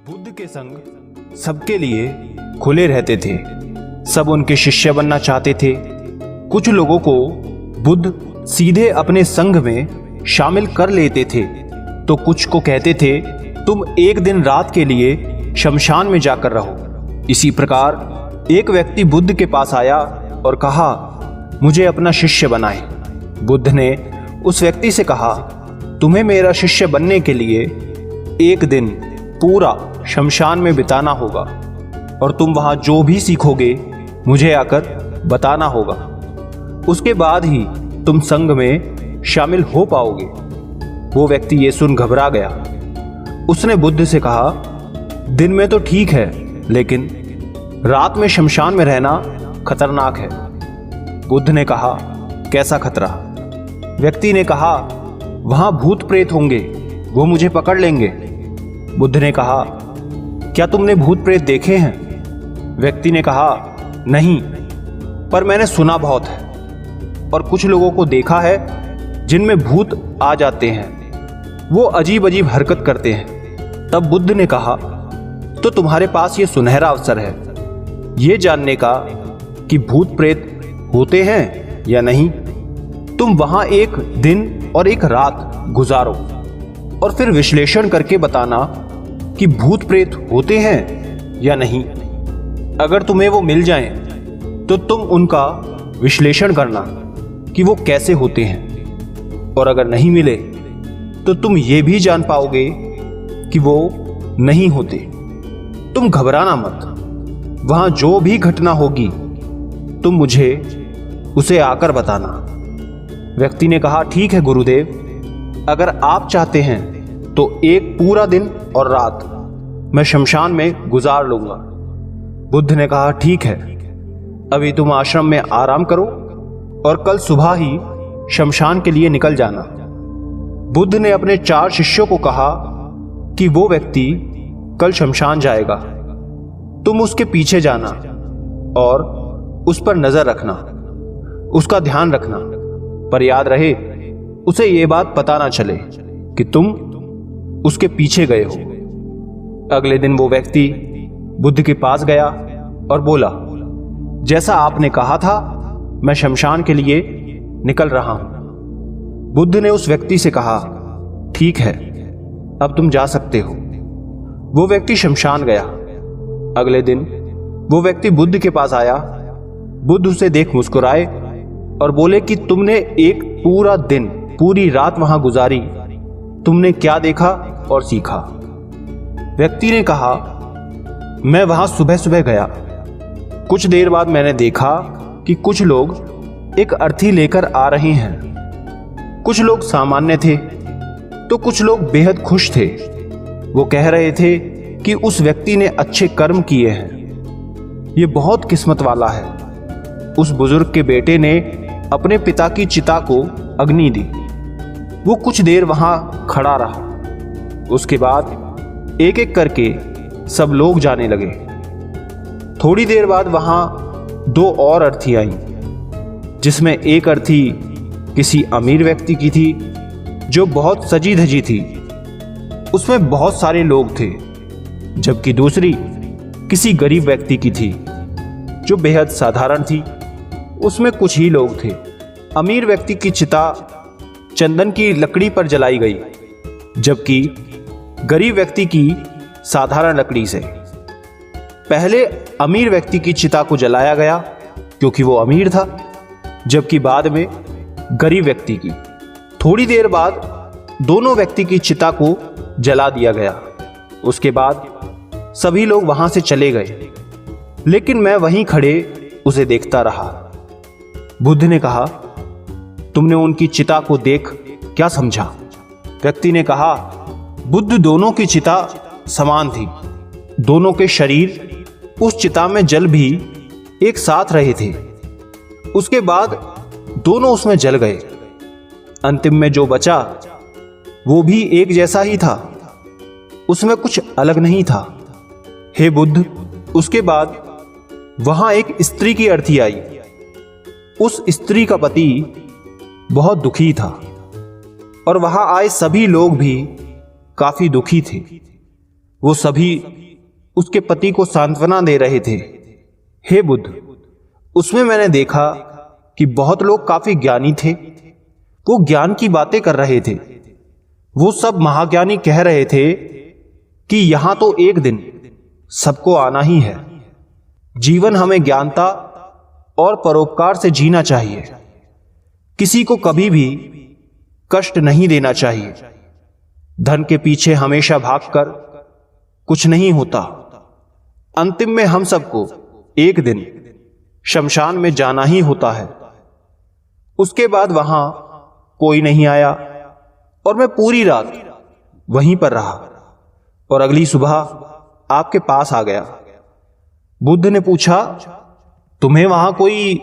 बुद्ध के संग सबके लिए खुले रहते थे। सब उनके शिष्य बनना चाहते थे। कुछ लोगों को बुद्ध सीधे अपने संघ में शामिल कर लेते थे, तो कुछ को कहते थे तुम एक दिन रात के लिए शमशान में जाकर रहो। इसी प्रकार एक व्यक्ति बुद्ध के पास आया और कहा, मुझे अपना शिष्य बनाए। बुद्ध ने उस व्यक्ति से कहा, तुम्हें मेरा शिष्य बनने के लिए एक दिन पूरा शमशान में बिताना होगा और तुम वहां जो भी सीखोगे मुझे आकर बताना होगा। उसके बाद ही तुम संघ में शामिल हो पाओगे। वो व्यक्ति ये सुन घबरा गया। उसने बुद्ध से कहा, दिन में तो ठीक है, लेकिन रात में शमशान में रहना खतरनाक है। बुद्ध ने कहा, कैसा खतरा? व्यक्ति ने कहा, वहां भूत प्रेत होंगे, वो मुझे पकड़ लेंगे। बुद्ध ने कहा, क्या तुमने भूत प्रेत देखे हैं? व्यक्ति ने कहा, नहीं, पर मैंने सुना बहुत है और कुछ लोगों को देखा है जिनमें भूत आ जाते हैं। वो अजीब अजीब हरकत करते हैं। तब बुद्ध ने कहा, तो तुम्हारे पास ये सुनहरा अवसर है ये जानने का कि भूत प्रेत होते हैं या नहीं। तुम वहां एक दिन और एक रात गुजारो और फिर विश्लेषण करके बताना कि भूत प्रेत होते हैं या नहीं। अगर तुम्हें वो मिल जाएं, तो तुम उनका विश्लेषण करना कि वो कैसे होते हैं, और अगर नहीं मिले तो तुम ये भी जान पाओगे कि वो नहीं होते। तुम घबराना मत। वहां जो भी घटना होगी तुम मुझे उसे आकर बताना। व्यक्ति ने कहा, ठीक है गुरुदेव, अगर आप चाहते हैं तो एक पूरा दिन और रात मैं शमशान में गुजार लूंगा। बुद्ध ने कहा, ठीक है, अभी तुम आश्रम में आराम करो और कल सुबह ही शमशान के लिए निकल जाना। बुद्ध ने अपने 4 शिष्यों को कहा कि वो व्यक्ति कल शमशान जाएगा, तुम उसके पीछे जाना और उस पर नजर रखना, उसका ध्यान रखना, पर याद रहे उसे ये बात पता ना चले कि तुम उसके पीछे गए हो। अगले दिन वो व्यक्ति बुद्ध के पास गया और बोला, जैसा आपने कहा था मैं शमशान के लिए निकल रहा हूं। बुद्ध ने उस व्यक्ति से कहा, ठीक है, अब तुम जा सकते हो। वो व्यक्ति शमशान गया। अगले दिन वो व्यक्ति बुद्ध के पास आया। बुद्ध उसे देख मुस्कुराए और बोले कि तुमने एक पूरा दिन पूरी रात वहां गुजारी, तुमने क्या देखा और सीखा? व्यक्ति ने कहा, मैं वहां सुबह सुबह गया। कुछ देर बाद मैंने देखा कि कुछ लोग एक अर्थी लेकर आ रहे हैं। कुछ लोग सामान्य थे तो कुछ लोग बेहद खुश थे। वो कह रहे थे कि उस व्यक्ति ने अच्छे कर्म किए हैं, ये बहुत किस्मत वाला है। उस बुजुर्ग के बेटे ने अपने पिता की चिता को अग्नि दी। वो कुछ देर वहां खड़ा रहा। उसके बाद एक एक करके सब लोग जाने लगे। थोड़ी देर बाद वहां 2 और अर्थी आईं, जिसमें एक अर्थी किसी अमीर व्यक्ति की थी जो बहुत सजी धजी थी। उसमें बहुत सारे लोग थे, जबकि दूसरी किसी गरीब व्यक्ति की थी जो बेहद साधारण थी। उसमें कुछ ही लोग थे। अमीर व्यक्ति की चिता चंदन की लकड़ी पर जलाई गई, जबकि गरीब व्यक्ति की साधारण लकड़ी से। पहले अमीर व्यक्ति की चिता को जलाया गया क्योंकि वो अमीर था, जबकि बाद में गरीब व्यक्ति की। थोड़ी देर बाद दोनों व्यक्ति की चिता को जला दिया गया। उसके बाद सभी लोग वहां से चले गए, लेकिन मैं वहीं खड़े उसे देखता रहा। बुद्ध ने कहा, तुमने उनकी चिता को देख क्या समझा? व्यक्ति ने कहा, बुद्ध दोनों की चिता समान थी। दोनों के शरीर उस चिता में जल भी एक साथ रहे थे। उसके बाद दोनों उसमें जल गए। अंतिम में जो बचा वो भी एक जैसा ही था, उसमें कुछ अलग नहीं था। हे बुद्ध, उसके बाद वहां एक स्त्री की अर्थी आई। उस स्त्री का पति बहुत दुखी था और वहां आए सभी लोग भी काफी दुखी थे। वो सभी उसके पति को सांत्वना दे रहे थे। हे बुद्ध, उसमें मैंने देखा कि बहुत लोग काफी ज्ञानी थे। वो ज्ञान की बातें कर रहे थे। वो सब महाज्ञानी कह रहे थे कि यहां तो एक दिन सबको आना ही है। जीवन हमें ज्ञानता और परोपकार से जीना चाहिए। किसी को कभी भी कष्ट नहीं देना चाहिए। धन के पीछे हमेशा भागकर कुछ नहीं होता। अंतिम में हम सबको एक दिन शमशान में जाना ही होता है। उसके बाद वहां कोई नहीं आया और मैं पूरी रात वहीं पर रहा और अगली सुबह आपके पास आ गया। बुद्ध ने पूछा, तुम्हें वहां कोई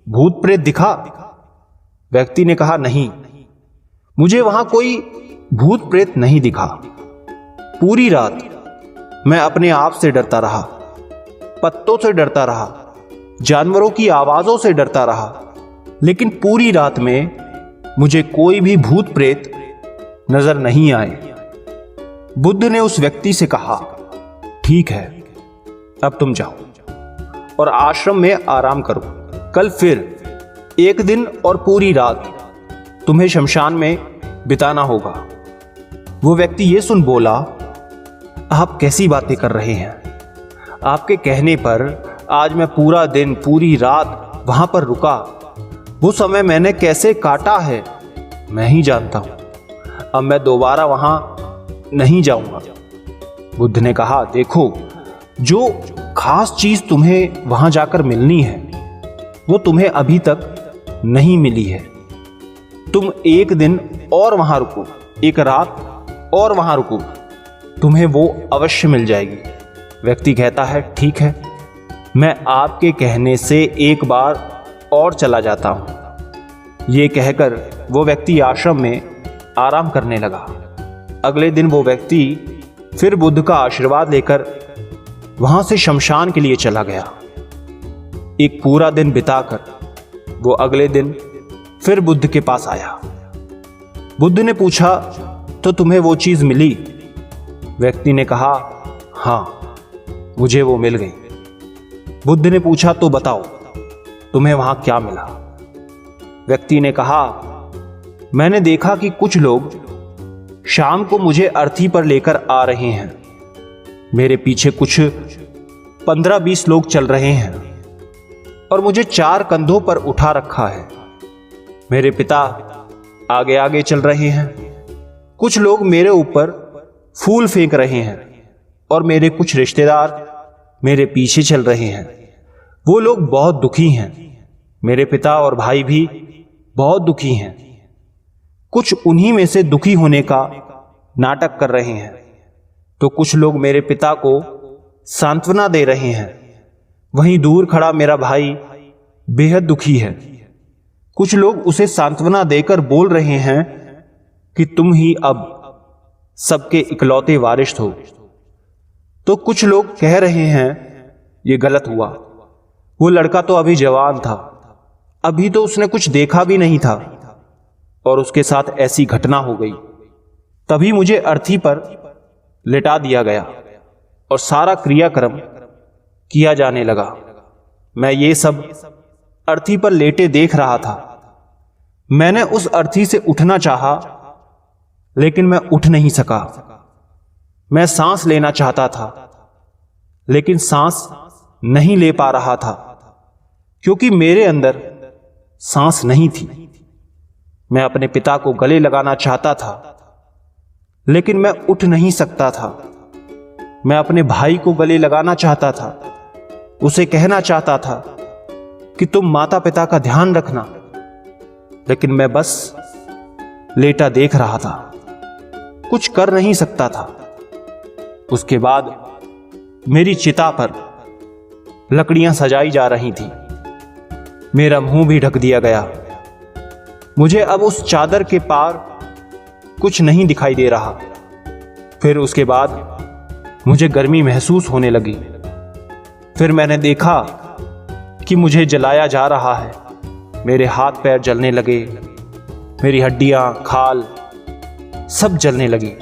भूत प्रेत दिखा? व्यक्ति ने कहा, नहीं, मुझे वहां कोई भूत प्रेत नहीं दिखा। पूरी रात मैं अपने आप से डरता रहा, पत्तों से डरता रहा, जानवरों की आवाजों से डरता रहा, लेकिन पूरी रात में मुझे कोई भी भूत प्रेत नजर नहीं आए। बुद्ध ने उस व्यक्ति से कहा, ठीक है, अब तुम जाओ और आश्रम में आराम करो। कल फिर एक दिन और पूरी रात तुम्हें शमशान में बिताना होगा। वो व्यक्ति ये सुन बोला, आप कैसी बातें कर रहे हैं? आपके कहने पर आज मैं पूरा दिन पूरी रात वहां पर रुका। वो समय मैंने कैसे काटा है मैं ही जानता हूं। अब मैं दोबारा वहां नहीं जाऊंगा। बुद्ध ने कहा, देखो, जो खास चीज तुम्हें वहां जाकर मिलनी है वो तुम्हें अभी तक नहीं मिली है। तुम एक दिन और वहां रुको, एक रात और वहां रुको, तुम्हें वो अवश्य मिल जाएगी। व्यक्ति कहता है, ठीक है, मैं आपके कहने से एक बार और चला जाता हूं। ये कहकर वो व्यक्ति आश्रम में आराम करने लगा। अगले दिन वो व्यक्ति फिर बुद्ध का आशीर्वाद लेकर वहां से शमशान के लिए चला गया। एक पूरा दिन बिताकर वो अगले दिन फिर बुद्ध के पास आया। बुद्ध ने पूछा, तो तुम्हें वो चीज मिली? व्यक्ति ने कहा, हां, मुझे वो मिल गई। बुद्ध ने पूछा, तो बताओ, तुम्हें वहां क्या मिला? व्यक्ति ने कहा, मैंने देखा कि कुछ लोग शाम को मुझे अर्थी पर लेकर आ रहे हैं। मेरे पीछे कुछ 15-20 लोग चल रहे हैं और मुझे 4 कंधों पर उठा रखा है। मेरे पिता आगे आगे चल रहे हैं। कुछ लोग मेरे ऊपर फूल फेंक रहे हैं और मेरे कुछ रिश्तेदार मेरे पीछे चल रहे हैं। वो लोग बहुत दुखी हैं। मेरे पिता और भाई भी बहुत दुखी हैं। कुछ उन्हीं में से दुखी होने का नाटक कर रहे हैं, तो कुछ लोग मेरे पिता को सांत्वना दे रहे हैं। वहीं दूर खड़ा मेरा भाई बेहद दुखी है। कुछ लोग उसे सांत्वना देकर बोल रहे हैं कि तुम ही अब सबके इकलौते वारिस हो। तो कुछ लोग कह रहे हैं, ये गलत हुआ। वो लड़का तो अभी जवान था, अभी तो उसने कुछ देखा भी नहीं था और उसके साथ ऐसी घटना हो गई। तभी मुझे अर्थी पर लिटा दिया गया और सारा क्रियाक्रम किया जाने लगा। मैं ये सब अर्थी पर लेटे देख रहा था। मैंने उस अर्थी से उठना चाहा, लेकिन मैं उठ नहीं सका। मैं सांस लेना चाहता था, लेकिन सांस नहीं ले पा रहा था, क्योंकि मेरे अंदर सांस नहीं थी। मैं अपने पिता को गले लगाना चाहता था, लेकिन मैं उठ नहीं सकता था। मैं अपने भाई को गले लगाना चाहता था, उसे कहना चाहता था कि तुम माता पिता का ध्यान रखना, लेकिन मैं बस लेटा देख रहा था, कुछ कर नहीं सकता था। उसके बाद मेरी चिता पर लकड़ियां सजाई जा रही थी। मेरा मुंह भी ढक दिया गया। मुझे अब उस चादर के पार कुछ नहीं दिखाई दे रहा। फिर उसके बाद मुझे गर्मी महसूस होने लगी। फिर मैंने देखा कि मुझे जलाया जा रहा है। मेरे हाथ पैर जलने लगे, मेरी हड्डियां, खाल सब जलने लगी।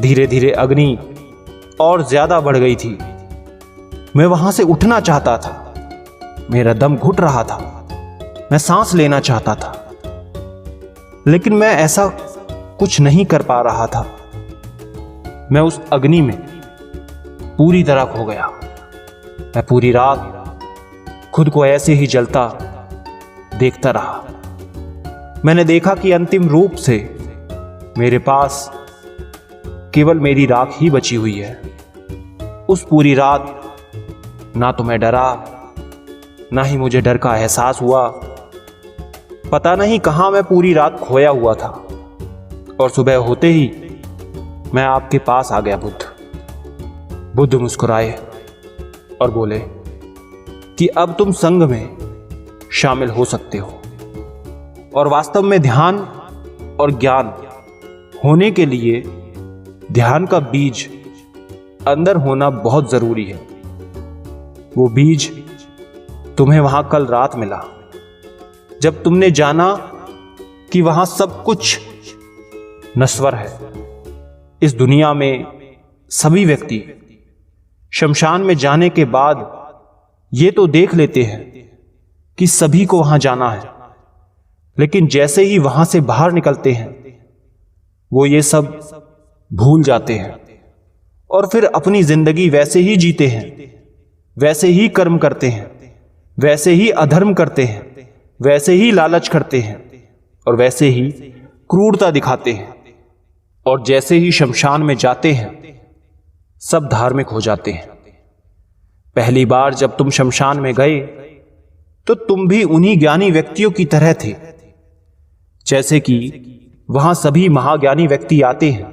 धीरे धीरे अग्नि और ज्यादा बढ़ गई थी। मैं वहां से उठना चाहता था, मेरा दम घुट रहा था, मैं सांस लेना चाहता था, लेकिन मैं ऐसा कुछ नहीं कर पा रहा था। मैं उस अग्नि में पूरी तरह खो गया। मैं पूरी रात खुद को ऐसे ही जलता देखता रहा। मैंने देखा कि अंतिम रूप से मेरे पास केवल मेरी राख ही बची हुई है। उस पूरी रात ना तो मैं डरा, ना ही मुझे डर का एहसास हुआ। पता नहीं कहां मैं पूरी रात खोया हुआ था, और सुबह होते ही मैं आपके पास आ गया। बुद्ध मुस्कुराए और बोले कि अब तुम संघ में शामिल हो सकते हो, और वास्तव में ध्यान और ज्ञान होने के लिए ध्यान का बीज अंदर होना बहुत जरूरी है। वो बीज तुम्हें वहां कल रात मिला, जब तुमने जाना कि वहां सब कुछ नश्वर है। इस दुनिया में सभी व्यक्ति शमशान में जाने के बाद ये तो देख लेते हैं कि सभी को वहां जाना है, लेकिन जैसे ही वहां से बाहर निकलते हैं वो ये सब भूल जाते हैं, और फिर अपनी जिंदगी वैसे ही जीते हैं, वैसे ही कर्म करते हैं, वैसे ही अधर्म करते हैं, वैसे ही लालच करते हैं, और वैसे ही क्रूरता दिखाते हैं। और जैसे ही शमशान में जाते हैं सब धार्मिक हो जाते हैं। पहली बार जब तुम शमशान में गए तो तुम भी उन्हीं ज्ञानी व्यक्तियों की तरह थे, जैसे कि वहां सभी महाज्ञानी व्यक्ति आते हैं।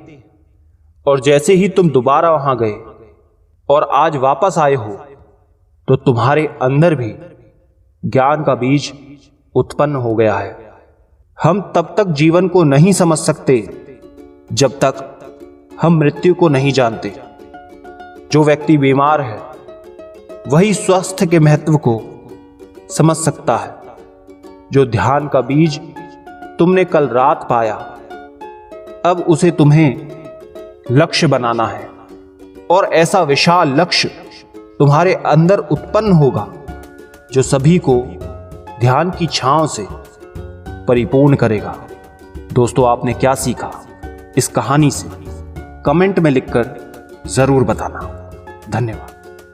और जैसे ही तुम दोबारा वहां गए और आज वापस आए हो तो तुम्हारे अंदर भी ज्ञान का बीज उत्पन्न हो गया है। हम तब तक जीवन को नहीं समझ सकते जब तक हम मृत्यु को नहीं जानते। जो व्यक्ति बीमार है वही स्वास्थ्य के महत्व को समझ सकता है। जो ध्यान का बीज तुमने कल रात पाया, अब उसे तुम्हें लक्ष्य बनाना है, और ऐसा विशाल लक्ष्य तुम्हारे अंदर उत्पन्न होगा जो सभी को ध्यान की छांव से परिपूर्ण करेगा। दोस्तों, आपने क्या सीखा इस कहानी से कमेंट में लिखकर जरूर बताना। धन्यवाद।